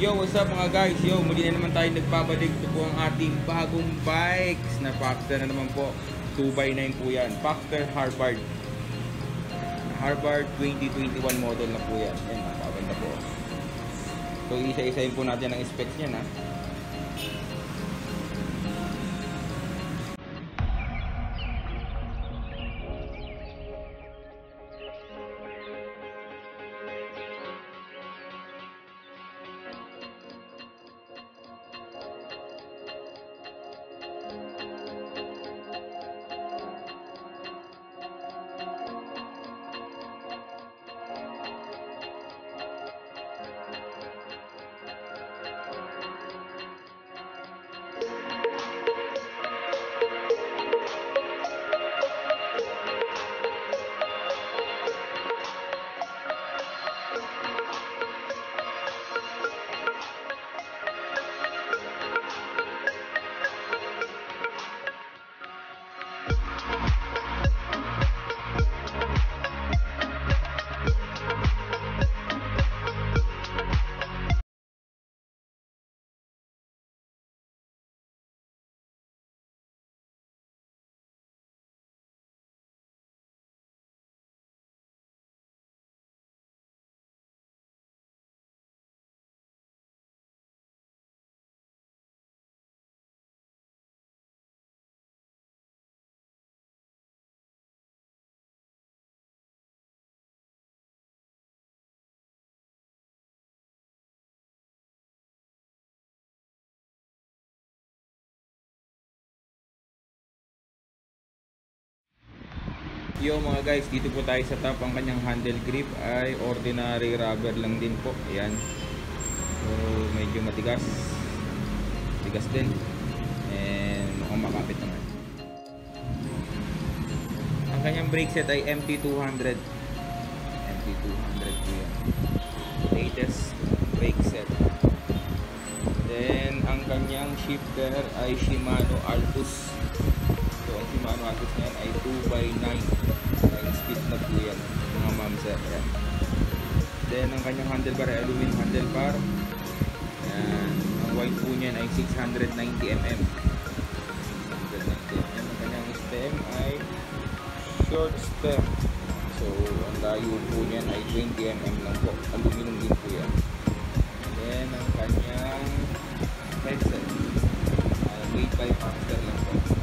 Yo, what's up mga guys? Yo, muli na naman tayo nagpabalik. Ito po ang ating bagong bikes na Paxter na naman po. 2x9 po yan. Paxter Harvard 2021 model na po yan. Yan, napaganda po. So, isa-isahin po natin ang specs niyan ha. Yo mga guys, dito po tayo sa top. Ang kanyang handle grip ay ordinary rubber lang din po. Ayan. So medyo matigas. Tigas din. And mukhang makapit naman. Ang kanyang brake set ay MT200. MT200 po yan. Latest brake set. Then ang kanyang shifter ay Shimano Altus. So ang Shimano Altus na yan ay 2x9. Speed na po yan mga ma'am sir. Ayan. Then ang kanyang handlebar ay aluminum handlebar. Ayan. Ang wide po niyan ay 690mm. 690mm. Ang kanyang stem ay short stem. So ang layo po niyan ay 20mm lang po. Aluminum din po yan. Then ang kanyang headset ay made by Paxter lang po.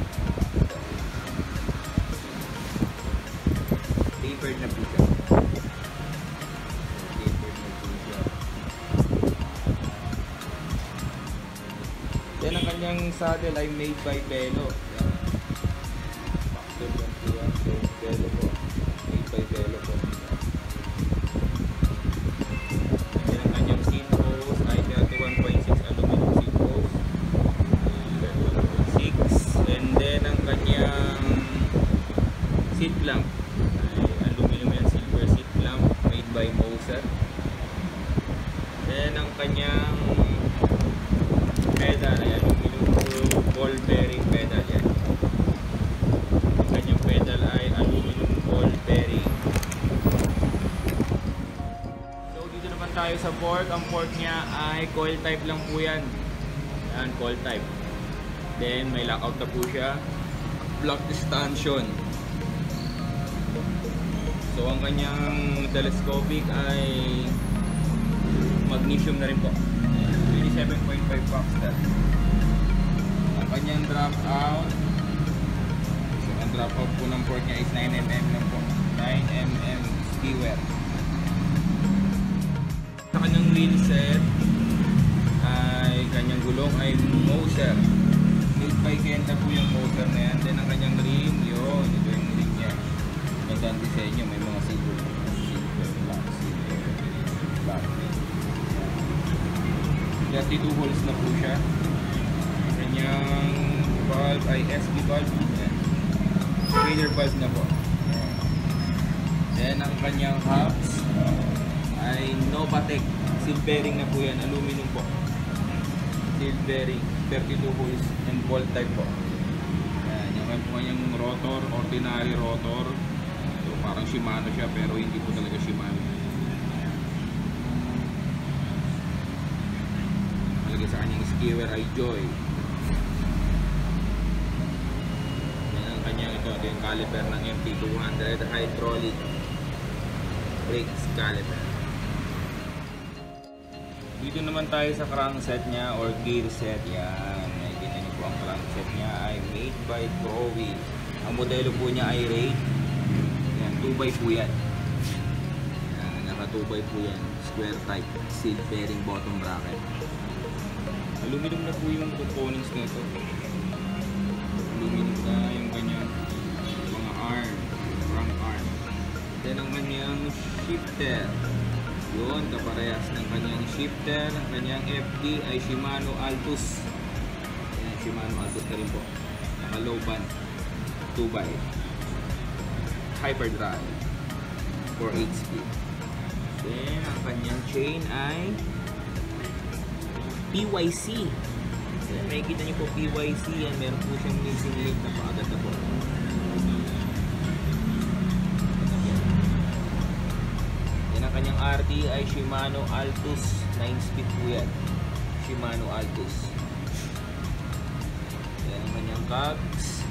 Tapered na po siya. Tapered na po siya. Then ang kanyang saddle ay made by Velo. Paxter lang po yan. So Velo po. Made by Velo po. Then ang kanyang seat post ay 31.6 aluminum seat post. 31.6. And then ang kanyang seat lamp by Moser. Then ang kanyang pedal ay aluminum ball bearing pedal yan. Ang kanyang pedal ay aluminum ball bearing. So dito naman tayo sa fork. Ang fork niya ay coil type lang po yan. Yan, coil type. Then may lockout na po siya. Block stanchion. So ang kanyang telescopic ay magnesium na rin po. 27.5 Paxter. Ang kanyang drop out. So ang drop out po ng port niya is 9mm lang po. 9mm skewer. Sa kanyang wheel set ay kanyang gulong ay Moser. Made by Kenta po yung Moser na yan. Then ang kanyang rim, yun. Ito yung rim niya. Magandang disenyo, may mga silver black. 32 holes na po siya. Ang kanyang valve ay SB valve. Sprayer valve na po. Then ang kanyang hubs ay Novatec. Seal bearing na po yan, aluminum po. Seal bearing, 32 holes and ball type po. Ayan, yung kanyang rotor, ordinary rotor. Parang Shimano siya pero hindi po talaga Shimano. skewer ay Joy. Yan ang kanyang ito yung caliper ng MT200 hydraulic brakes caliper. Dito naman tayo sa crankset niya or gear set. Yan, nakikita niyo po ang crankset niya ay made by Crowell. Ang modelo po niya ay Rate. Yan, 2x po yan. Yan, naka 2x po yan. Square type, seal bearing bottom bracket. Aluminum na po yung components nito. Aluminum na yung kanyang mga arm, crank arm. Then ang kanyang shifter. Yun, kaparehas ng kanyang shifter. Ang kanyang FD ay Shimano Altus. Ayan, Shimano Altus na rin po. Naka low band 2x hyperdrive for 8 speed. Then ang kanyang chain ay PYC. Then makikita niyo po PYC. Yan, meron po siyang missing link na paagad na po. Yan ang kanyang RT ay Shimano Altus 9-speed po yan. Shimano Altus. Yan ang kanyang cogs.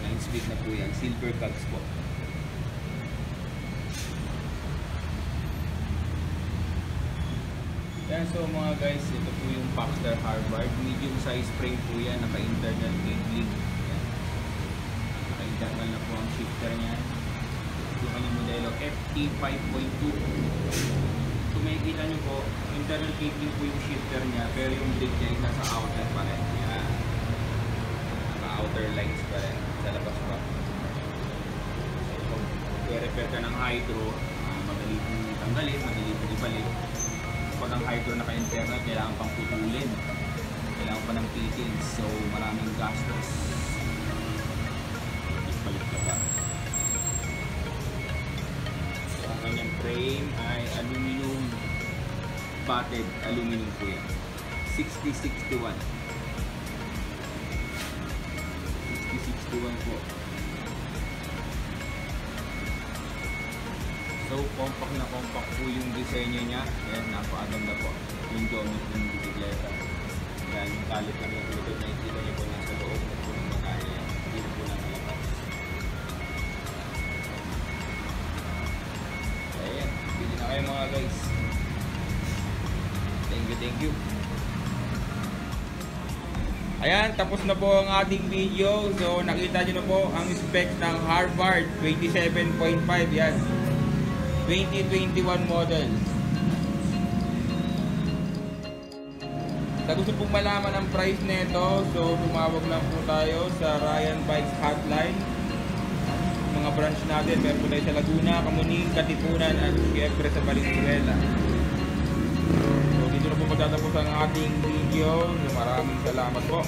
9-speed na po yan. Silver cogs po. Yan, so mga guys, ito po yung Paxter Harvard. Medium size frame po yan. Naka-internal cabling. Yan. Naka-internal na po ang shifter niya. Ito kanyang modelo FT5.2. So makikita nyo po, internal cabling po yung shifter niya, pero yung blade niya ay nasa outer pa rin. Yan. Naka-outer lines pa rin. Sa labas pa. So, i-repair ka ng hydro, madali pong tanggalin, madali pong ibalik. Pag ang hydro naka-internal, kailangan pang putulin. Kailangan pa ng fittings. So, maraming gastos. Balik ka pa. So, ang kanyang frame ay aluminum, batted aluminum po yan. 6061. 6061 po. So, compact na compact po yung disenyo niya. Ayan, napakaganda po. Yung geometry ng bisikleta. Ayan, yung caliper na po ito. Nakikita niyo po nasa loob na po ng magkaya. Hindi na po nasa labas. Ayan, bili na kayo mga guys. Thank you. Ayan, tapos na po ang ating video. So, nakita niyo na po ang specs ng Harvard 27.5. Yan. 2021 model. Sa gusto pong malaman ang price nito, so tumawag lang po tayo sa Ryan Bikes Hotline. Mga branch natin, meron po tayo sa Laguna, Kamuning, Katipunan at siyempre sa Valenzuela. So dito na po magtatapos ang ating video. Maraming salamat po.